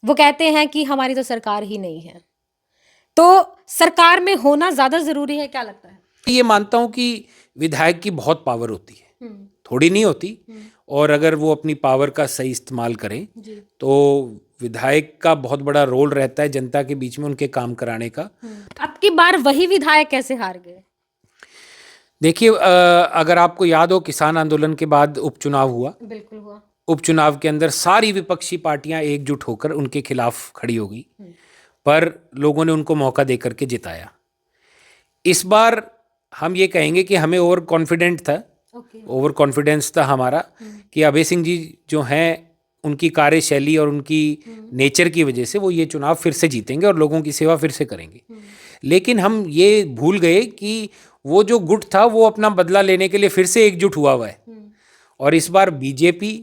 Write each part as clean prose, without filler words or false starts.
वो कहते हैं कि हमारी तो सरकार ही नहीं है। तो सरकार में होना ज़्यादा ज़रूरी है, क्या लगता है? ये मानता हूँ कि विधायक की बहुत पावर होती है, हुँ, थोड़ी नहीं होती। हुँ, और अगर वो अपनी पावर का सही इस्तेमाल करें जी, तो विधायक का बहुत बड़ा रोल रहता है जनता के बीच में उनके काम कराने का। हुँ। अब की बार वही विधायक कैसे हार गए? देखिए, अगर आपको याद हो किसान आंदोलन के बाद उपचुनाव हुआ। बिल्कुल हुआ। उपचुनाव के अंदर सारी विपक्षी पार्टियां एकजुट होकर उनके खिलाफ खड़ी हो गई, हुँ, पर लोगों ने उनको मौका देकर के जिताया। इस बार हम ये कहेंगे कि हमें ओवर कॉन्फिडेंट था, ओके। ओवर कॉन्फिडेंस था हमारा हुँ, कि अभय सिंह जी जो हैं उनकी कार्यशैली और उनकी हुँ, नेचर की वजह से वो ये चुनाव फिर से जीतेंगे और लोगों की सेवा फिर से करेंगे। हुँ, लेकिन हम ये भूल गए कि वो जो गुट था वो अपना बदला लेने के लिए फिर से एकजुट हुआ है। हुँ, और इस बार बीजेपी,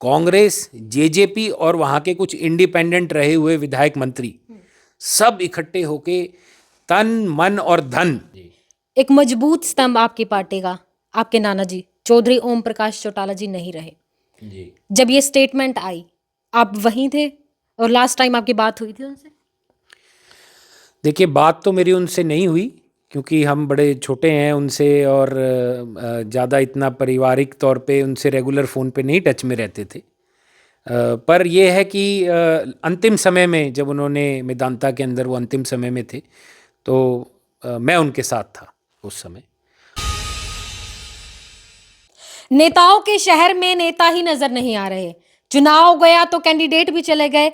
कांग्रेस, जेजेपी और वहाँ के कुछ इंडिपेंडेंट रहे हुए विधायक मंत्री हुँ। सब इकट्ठे होके तन मन और धन। एक मजबूत स्तंभ आपकी पार्टी का, आपके नाना जी, चौधरी ओम प्रकाश चौटाला जी नहीं रहे। जी। जब ये स्टेटमेंट आई, आप वहीं थे और लास्ट टाइम आपकी बात हुई थी उनसे? देखिए, बात तो मेरी उनसे नहीं हुई क्योंकि हम बड़े छोटे हैं उनसे और ज़्यादा इतना पारिवारिक तौर पे उनसे रेगुलर फ़ोन पे नहीं टच में रहते थे। पर ये है कि अंतिम समय में जब उन्होंने मेदांता के अंदर वो अंतिम समय में थे तो मैं उनके साथ था उस समय। नेताओं के शहर में नेता ही नजर नहीं आ रहे। चुनाव गया तो कैंडिडेट भी चले गए।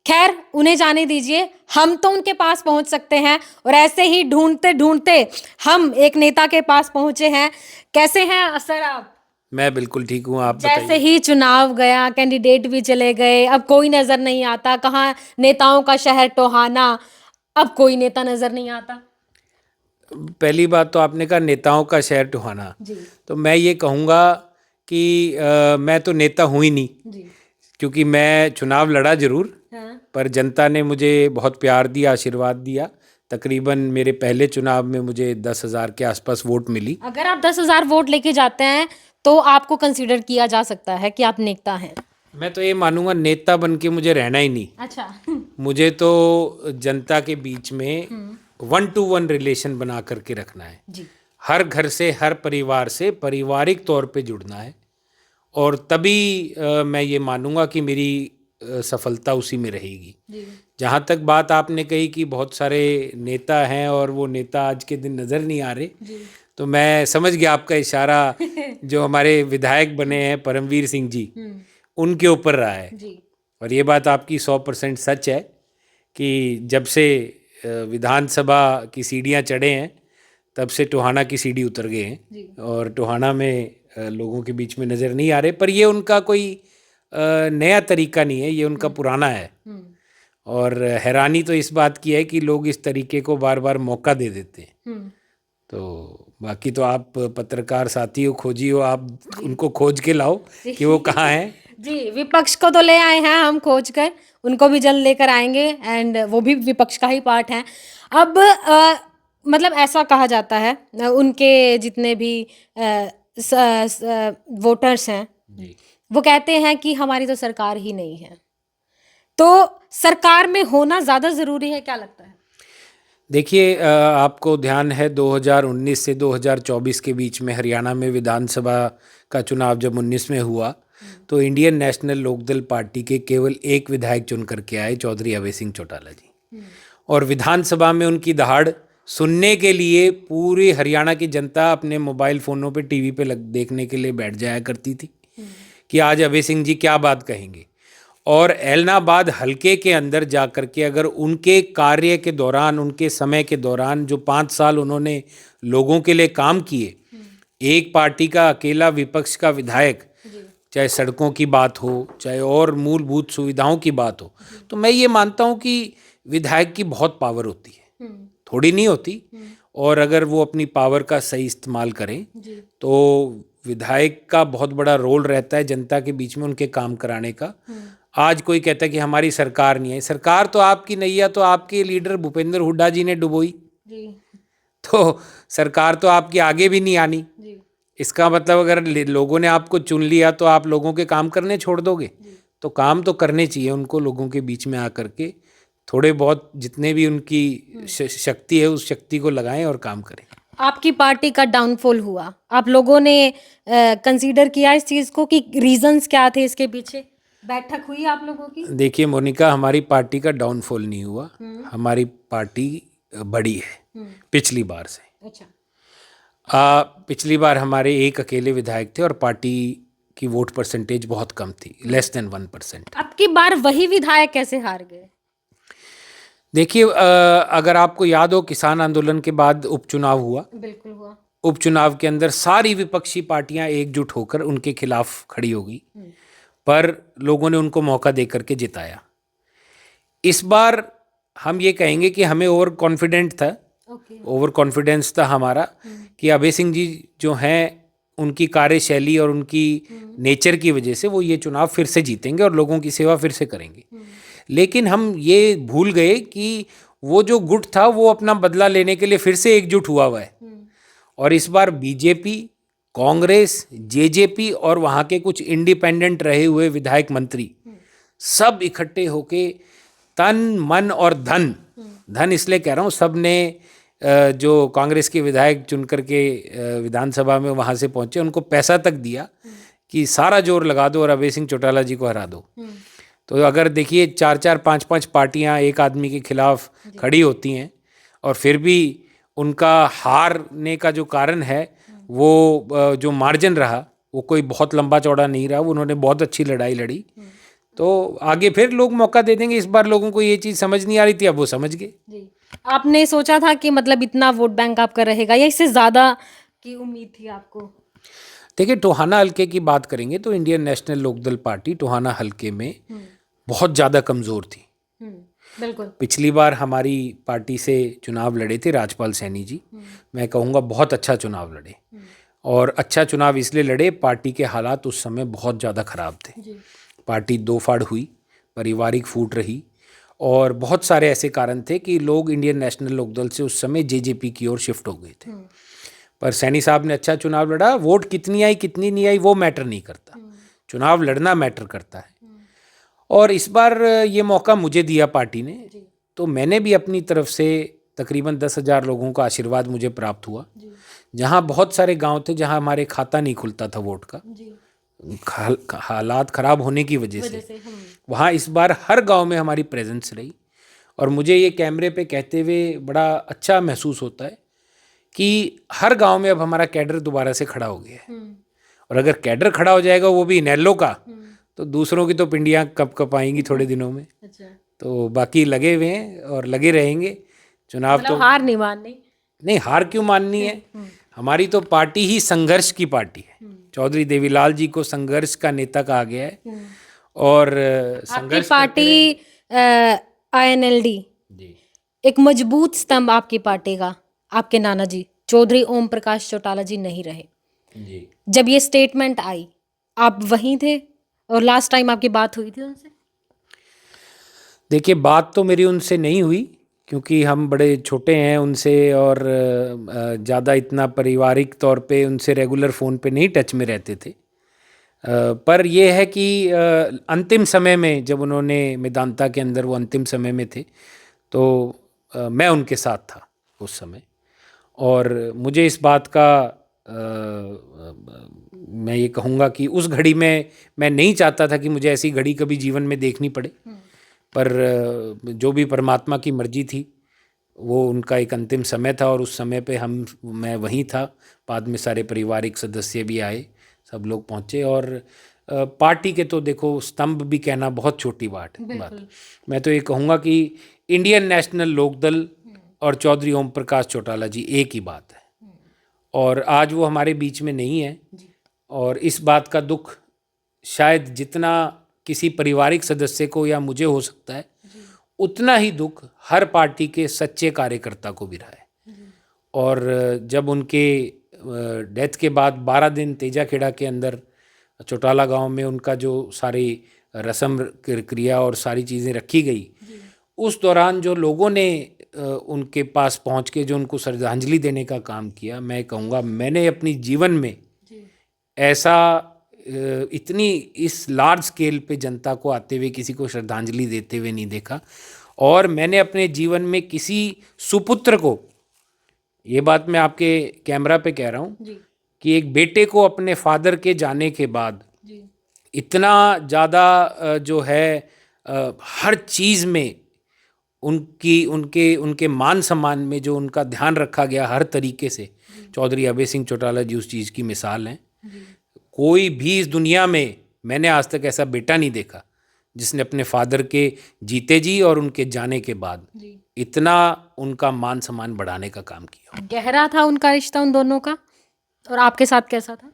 खैर, उन्हें जाने दीजिए, हम तो उनके पास पहुंच सकते हैं और ऐसे ही ढूंढते ढूंढते हम एक नेता के पास पहुंचे हैं। कैसे हैं सर आप? मैं बिल्कुल ठीक हूँ, आप जैसे बताइए। ही चुनाव गया, कैंडिडेट भी चले गए, अब कोई नजर नहीं आता। कहाँ नेताओं का शहर टोहाना, अब कोई नेता नजर नहीं आता। पहली बात तो आपने कहा नेताओं का शहर टुहाना, जी, तो मैं ये कहूँगा कि मैं तो नेता हूँ ही नहीं, जी, क्योंकि मैं चुनाव लड़ा जरूर, हाँ। पर जनता ने मुझे बहुत प्यार दिया, आशीर्वाद दिया। तकरीबन मेरे पहले चुनाव में मुझे 10,000 के आसपास वोट मिली। अगर आप 10,000 वोट लेके जाते हैं तो आपको कंसीडर किया जा सकता है कि आप नेता हैं। मैं तो ये मानूंगा नेता बन के मुझे रहना ही नहीं। अच्छा। मुझे तो जनता के बीच में हम्म, 1-to-1 रिलेशन बना करके रखना है। जी, हर घर से, हर परिवार से पारिवारिक तौर पे जुड़ना है और तभी मैं ये मानूंगा कि मेरी सफलता उसी में रहेगी। जी, जहाँ तक बात आपने कही कि बहुत सारे नेता हैं और वो नेता आज के दिन नज़र नहीं आ रहे, जी। तो मैं समझ गया आपका इशारा जो हमारे विधायक बने हैं परमवीर सिंह जी, हम्म, उनके ऊपर रहा है। जी, और ये बात आपकी 100% सच है कि जब से विधानसभा की सीढ़ियाँ चढ़े हैं तब से टोहाना की सीढ़ी उतर गए हैं जी, और टोहाना में लोगों के बीच में नज़र नहीं आ रहे। पर ये उनका कोई नया तरीका नहीं है, ये उनका पुराना है। हम्म, और हैरानी तो इस बात की है कि लोग इस तरीके को बार बार मौका दे देते हैं। हम्म, तो बाकी तो आप पत्रकार साथी हो, खोजी हो, आप जी, उनको खोज के लाओ जी। कि वो कहाँ हैं। जी, विपक्ष को तो ले आए हैं हम खोज कर, उनको भी जल्द लेकर आएंगे एंड वो भी विपक्ष का ही पार्ट है। अब मतलब ऐसा कहा जाता है, उनके जितने भी वोटर्स हैं, जी। वो कहते हैं कि हमारी तो सरकार ही नहीं है। तो सरकार में होना ज़्यादा ज़रूरी है, क्या लगता है? देखिए, आपको ध्यान है 2019 से 2024 के बीच में हरियाणा में विधानसभा का चुनाव जब 19 में हुआ तो इंडियन नेशनल लोकदल पार्टी के केवल एक विधायक चुन करके आए, चौधरी अभय सिंह चौटाला जी। और विधानसभा में उनकी दहाड़ सुनने के लिए पूरी हरियाणा की जनता अपने मोबाइल फ़ोनों पे, टीवी पे देखने के लिए बैठ जाया करती थी कि आज अभय सिंह जी क्या बात कहेंगे। और एलनाबाद हलके के अंदर जा कर के अगर उनके कार्य के दौरान, उनके समय के दौरान जो 5 साल उन्होंने लोगों के लिए काम किए, एक पार्टी का अकेला विपक्ष का विधायक, जी, चाहे सड़कों की बात हो, चाहे और मूलभूत सुविधाओं की बात हो, तो मैं ये मानता हूँ कि विधायक की बहुत पावर होती है, हम्म, थोड़ी नहीं होती। और अगर वो अपनी पावर का सही इस्तेमाल करें जी, तो विधायक का बहुत बड़ा रोल रहता है जनता के बीच में उनके काम कराने का। आज कोई कहता है कि हमारी सरकार नहीं है, सरकार तो आपकी नैया तो आपके लीडर भूपेंद्र हुड्डा जी ने डुबोई, जी, तो सरकार तो आपकी आगे भी नहीं आनी। जी, इसका मतलब अगर लोगों ने आपको चुन लिया तो आप लोगों के काम करने छोड़ दोगे? जी, तो काम तो करने चाहिए उनको, लोगों के बीच में आकर के थोड़े बहुत जितने भी उनकी शक्ति है उस शक्ति को लगाएं और काम करें। आपकी पार्टी का डाउनफॉल हुआ, आप लोगों ने कंसीडर किया इस चीज को कि रीजंस क्या थे इसके पीछे? बैठक हुई आप लोगों की? देखिए मोनिका, हमारी पार्टी का डाउनफॉल नहीं हुआ, हमारी पार्टी बड़ी है पिछली बार से। अच्छा। पिछली बार हमारे एक अकेले विधायक थे और पार्टी की वोट परसेंटेज बहुत कम थी, लेस देन 1%। अब की बार वही विधायक कैसे हार गए? देखिए, अगर आपको याद हो, किसान आंदोलन के बाद उपचुनाव हुआ। बिल्कुल हुआ। उपचुनाव के अंदर सारी विपक्षी पार्टियां एकजुट होकर उनके खिलाफ खड़ी हो गई, पर लोगों ने उनको मौका देकर के जिताया। इस बार हम ये कहेंगे कि हमें ओवर कॉन्फिडेंट था, ओवर कॉन्फिडेंस था हमारा कि अभय सिंह जी जो हैं उनकी कार्यशैली और उनकी नेचर की वजह से वो ये चुनाव फिर से जीतेंगे और लोगों की सेवा फिर से करेंगे। लेकिन हम ये भूल गए कि वो जो गुट था वो अपना बदला लेने के लिए फिर से एकजुट हुआ है। और इस बार बीजेपी, कांग्रेस, जेजेपी और वहाँ के कुछ इंडिपेंडेंट रहे हुए विधायक मंत्री सब इकट्ठे होके तन मन और धन इसलिए कह रहा हूँ, सब ने जो कांग्रेस के विधायक चुन करके विधानसभा में वहाँ से पहुँचे उनको पैसा तक दिया कि सारा जोर लगा दो और अभय सिंह चौटाला जी को हरा दो। तो अगर देखिए 4-4, 5-5 पार्टियां एक आदमी के खिलाफ खड़ी होती हैं और फिर भी उनका हारने का जो कारण है वो जो मार्जिन रहा वो कोई बहुत लंबा चौड़ा नहीं रहा, उन्होंने बहुत अच्छी लड़ाई लड़ी। तो आगे फिर लोग मौका दे देंगे। इस बार लोगों को ये चीज़ समझ नहीं आ रही थी, अब वो समझ गए। आपने सोचा था कि मतलब इतना वोट बैंक आपका रहेगा या इससे ज़्यादा की उम्मीद थी आपको? देखिए, टोहाना हल्के की बात करेंगे तो Indian National Lokdal Party Tohana हल्के में बहुत ज़्यादा कमज़ोर थी। बिल्कुल। पिछली बार हमारी पार्टी से चुनाव लड़े थे राजपाल सैनी जी, मैं कहूँगा बहुत अच्छा चुनाव लड़े। और अच्छा चुनाव इसलिए लड़े, पार्टी के हालात उस समय बहुत ज़्यादा ख़राब थे। पार्टी दो फाड़ हुई, पारिवारिक फूट रही और बहुत सारे ऐसे कारण थे कि लोग इंडियन नेशनल लोकदल से उस समय जेजेपी की ओर शिफ्ट हो गए थे। पर सैनी साहब ने अच्छा चुनाव लड़ा। वोट कितनी आई कितनी नहीं आई वो मैटर नहीं करता, चुनाव लड़ना मैटर करता है। और इस बार ये मौका मुझे दिया पार्टी ने, तो मैंने भी अपनी तरफ से तकरीबन 10,000 लोगों का आशीर्वाद मुझे प्राप्त हुआ। जहाँ बहुत सारे गांव थे जहाँ हमारे खाता नहीं खुलता था वोट का, हालात ख़राब होने की वजह से वहाँ इस बार हर गांव में हमारी प्रेजेंस रही। और मुझे ये कैमरे पे कहते हुए बड़ा अच्छा महसूस होता है कि हर गांव में अब हमारा कैडर दोबारा से खड़ा हो गया है। और अगर कैडर खड़ा हो जाएगा वो भी इनेलो का, तो दूसरों की तो पिंडियाँ कब आएंगी थोड़े दिनों में। अच्छा। तो बाकी लगे हुए हैं और लगे रहेंगे। चुनाव मतलब तो हार नहीं माननी? नहीं, हार क्यों माननी है। हमारी तो पार्टी ही संघर्ष की पार्टी है। चौधरी देवीलाल जी को संघर्ष का नेता कहा गया है। और संघर्ष पार्टी INLD एक मजबूत स्तंभ आपकी पार्टी का आपके नाना जी चौधरी ओम प्रकाश चौटाला जी नहीं रहे जी। जब ये स्टेटमेंट आई, आप वहीं थे और लास्ट टाइम आपकी बात हुई थी उनसे? देखिए, बात तो मेरी उनसे नहीं हुई क्योंकि हम बड़े छोटे हैं उनसे और ज़्यादा इतना पारिवारिक तौर पे उनसे रेगुलर फ़ोन पे नहीं टच में रहते थे। पर यह है कि अंतिम समय में जब उन्होंने मेदांता के अंदर वो अंतिम समय में थे तो मैं उनके साथ था उस समय। और मुझे इस बात का मैं ये कहूँगा कि उस घड़ी में मैं नहीं चाहता था कि मुझे ऐसी घड़ी कभी जीवन में देखनी पड़े। पर जो भी परमात्मा की मर्जी थी, वो उनका एक अंतिम समय था और उस समय पे मैं वहीं था। बाद में सारे पारिवारिक सदस्य भी आए, सब लोग पहुँचे। और पार्टी के तो देखो स्तंभ भी कहना बहुत छोटी बात है। मैं तो ये कहूँगा कि इंडियन नेशनल लोकदल और चौधरी ओम प्रकाश चौटाला जी एक ही बात है। और आज वो हमारे बीच में नहीं है और इस बात का दुख शायद जितना किसी पारिवारिक सदस्य को या मुझे हो सकता है, उतना ही दुख हर पार्टी के सच्चे कार्यकर्ता को भी रहा है। और जब उनके डेथ के बाद 12 दिन तेजाखेड़ा के अंदर चौटाला गांव में उनका जो सारी रस्म क्रिया और सारी चीज़ें रखी गई, उस दौरान जो लोगों ने उनके पास पहुंच के जो उनको श्रद्धांजलि देने का काम किया, मैं कहूँगा मैंने अपनी जीवन में ऐसा इतनी इस लार्ज स्केल पे जनता को आते हुए किसी को श्रद्धांजलि देते हुए नहीं देखा। और मैंने अपने जीवन में किसी सुपुत्र को, ये बात मैं आपके कैमरा पे कह रहा हूँ, कि एक बेटे को अपने फादर के जाने के बाद इतना ज़्यादा जो है हर चीज़ में उनके मान सम्मान में जो उनका ध्यान रखा गया हर तरीके से, चौधरी अभय सिंह चौटाला जी उस चीज़ की मिसाल हैं। कोई भी इस दुनिया में मैंने आज तक ऐसा बेटा नहीं देखा जिसने अपने फादर के जीते जी और उनके जाने के बाद इतना उनका मान सम्मान बढ़ाने का काम किया। गहरा था उनका रिश्ता उन दोनों का, और आपके साथ कैसा था?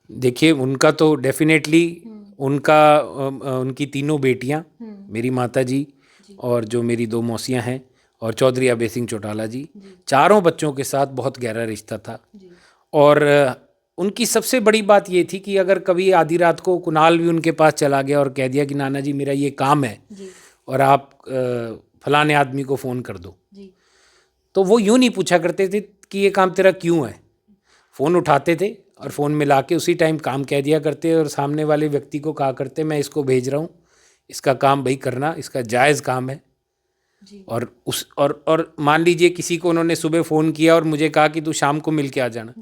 देखिए, उनका तो डेफिनेटली उनकी तीनों बेटियां, मेरी माता जी और जो मेरी 2 मौसियां हैं और चौधरी अभय सिंह चौटाला जी, चारों बच्चों के साथ बहुत गहरा रिश्ता था। और उनकी सबसे बड़ी बात ये थी कि अगर कभी आधी रात को कुणाल भी उनके पास चला गया और कह दिया कि नाना जी मेरा ये काम है और आप फलाने आदमी को फ़ोन कर दो, तो वो यूँ नहीं पूछा करते थे कि ये काम तेरा क्यों है। फ़ोन उठाते थे और फ़ोन मिला के उसी टाइम काम कह दिया करते और सामने वाले व्यक्ति को कहा करते मैं इसको भेज रहा हूँ, इसका काम भाई करना, इसका जायज़ काम है। और मान लीजिए किसी को उन्होंने सुबह फ़ोन किया और मुझे कहा कि तू शाम को मिल के आ जाना,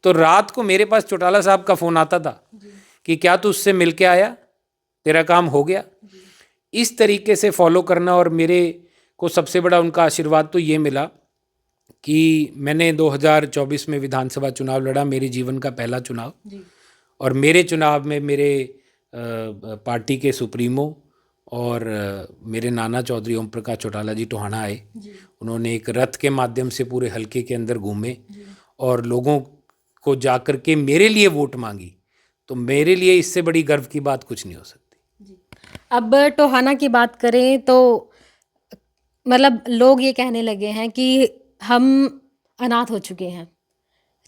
तो रात को मेरे पास चौटाला साहब का फ़ोन आता था कि क्या तू उससे मिल के आया, तेरा काम हो गया। इस तरीके से फॉलो करना, और मेरे को सबसे बड़ा उनका आशीर्वाद तो ये मिला कि मैंने 2024 में विधानसभा चुनाव लड़ा, मेरे जीवन का पहला चुनाव, और मेरे चुनाव में मेरे पार्टी के सुप्रीमो और मेरे नाना चौधरी ओम प्रकाश चौटाला जी टोहाना आए। उन्होंने एक रथ के माध्यम से पूरे हलके के अंदर घूमे और लोगों को जाकर के मेरे लिए वोट मांगी। तो मेरे लिए इससे बड़ी गर्व की बात कुछ नहीं हो सकती। अब टोहाना की बात करें तो मतलब लोग ये कहने लगे हैं कि हम अनाथ हो चुके हैं,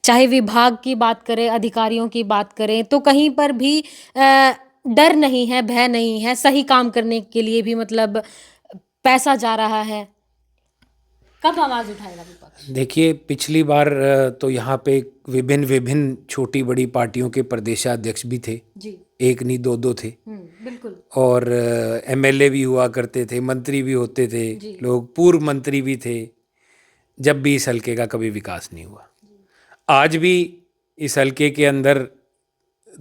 चाहे विभाग की बात करें, अधिकारियों की बात करें, तो कहीं पर भी डर नहीं है, भय नहीं है, सही काम करने के लिए भी मतलब पैसा जा रहा है। कब आवाज उठाएगा विपक्ष? देखिए, पिछली बार तो यहाँ पे विभिन्न छोटी बड़ी पार्टियों के प्रदेशाध्यक्ष भी थे जी, एक नहीं 2 थे, बिल्कुल, और एमएलए भी हुआ करते थे, मंत्री भी होते थे, लोग पूर्व मंत्री भी थे। जब भी इस हलके का कभी विकास नहीं हुआ। आज भी इस हलके के अंदर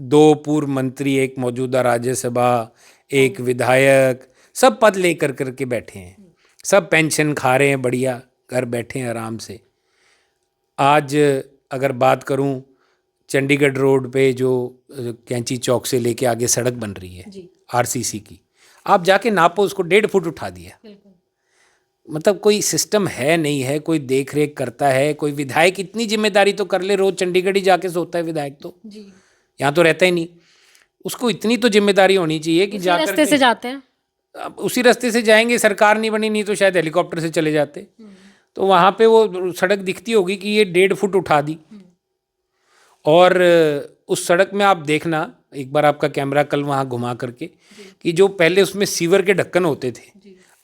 2 पूर्व मंत्री, एक मौजूदा राज्यसभा, एक विधायक, सब पद लेकर करके बैठे हैं, सब पेंशन खा रहे हैं, बढ़िया घर बैठे हैं आराम से। आज अगर बात करूं, चंडीगढ़ रोड पे जो कैंची चौक से लेके आगे सड़क बन रही है आरसीसी की, आप जाके नापो, उसको 1.5 फुट उठा दिया। मतलब कोई सिस्टम है नहीं है, कोई देख रेख करता है, कोई विधायक इतनी जिम्मेदारी तो कर ले, रोज चंडीगढ़ ही जाके सोता है विधायक, तो यहाँ तो रहता ही नहीं, उसको इतनी तो जिम्मेदारी होनी चाहिए कि जाकर रास्ते से जाते हैं, अब उसी रास्ते से जाएंगे। सरकार नहीं बनी, नहीं तो शायद हेलीकॉप्टर से चले जाते। तो वहाँ पे वो सड़क दिखती होगी कि ये 1.5 फुट उठा दी। और उस सड़क में आप देखना एक बार, आपका कैमरा कल वहाँ घुमा करके, कि जो पहले उसमें सीवर के ढक्कन होते थे,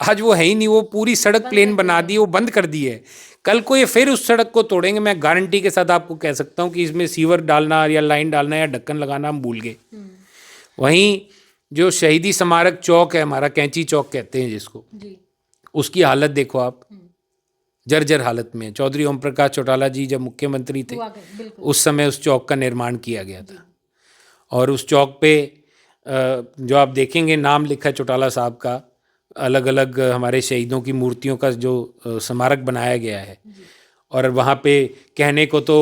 आज वो है ही नहीं, वो पूरी सड़क प्लेन बना दी, वो बंद कर दी है। कल को ये फिर उस सड़क को तोड़ेंगे, मैं गारंटी के साथ आपको कह सकता हूँ कि इसमें सीवर डालना या लाइन डालना या ढक्कन लगाना हम भूल गए। वहीं जो शहीदी स्मारक चौक है हमारा, कैंची चौक कहते हैं जिसको, उसकी हालत देखो आप, जर्जर हालत में। चौधरी ओम प्रकाश चौटाला जी जब मुख्यमंत्री थे उस समय उस चौक का निर्माण किया गया था, और उस चौक पे जो आप देखेंगे नाम लिखा है चौटाला साहब का, अलग अलग हमारे शहीदों की मूर्तियों का जो स्मारक बनाया गया है। और वहाँ पे कहने को तो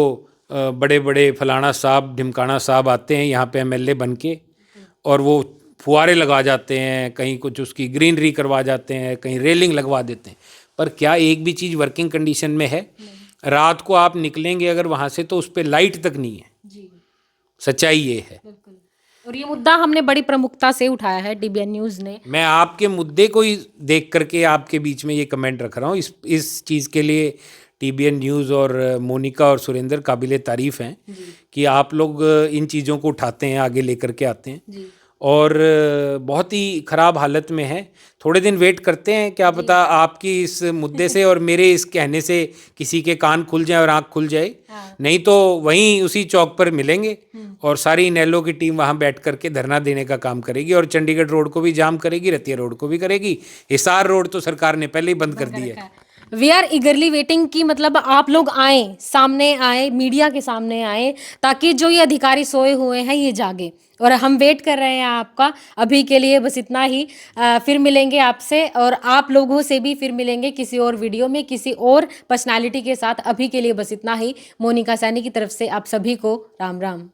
बड़े बड़े फलाना साहब ढिमकाना साहब आते हैं यहाँ पे एमएलए बन के, और वो फुहारे लगा जाते हैं, कहीं कुछ उसकी ग्रीनरी करवा जाते हैं, कहीं रेलिंग लगवा देते हैं, पर क्या एक भी चीज़ वर्किंग कंडीशन में है? रात को आप निकलेंगे अगर वहाँ से तो उस पर लाइट तक नहीं है। सच्चाई ये है। और ये मुद्दा हमने बड़ी प्रमुखता से उठाया है डीबीएन न्यूज़ ने। मैं आपके मुद्दे को ही देख करके आपके बीच में ये कमेंट रख रहा हूँ। इस चीज़ के लिए टीबीएन न्यूज़ और मोनिका और सुरेंद्र काबिले तारीफ़ हैं कि आप लोग इन चीज़ों को उठाते हैं, आगे लेकर के आते हैं। और बहुत ही ख़राब हालत में है। थोड़े दिन वेट करते हैं, क्या पता आपकी इस मुद्दे से और मेरे इस कहने से किसी के कान खुल जाए और आँख खुल जाए। नहीं तो वहीं उसी चौक पर मिलेंगे और सारी इनेलो की टीम वहाँ बैठ करके धरना देने का काम करेगी और चंडीगढ़ रोड को भी जाम करेगी, रतिया रोड को भी करेगी। हिसार रोड तो सरकार ने पहले ही बंद कर दी है। वी आर ईगरली वेटिंग कि मतलब आप लोग आए, सामने आए, मीडिया के सामने आए, ताकि जो ये अधिकारी सोए हुए हैं ये जागे। और हम वेट कर रहे हैं आपका। अभी के लिए बस इतना ही। फिर मिलेंगे आपसे और आप लोगों से भी फिर मिलेंगे किसी और वीडियो में किसी और पर्सनालिटी के साथ। अभी के लिए बस इतना ही। मोनिका सैनी की तरफ से आप सभी को राम राम।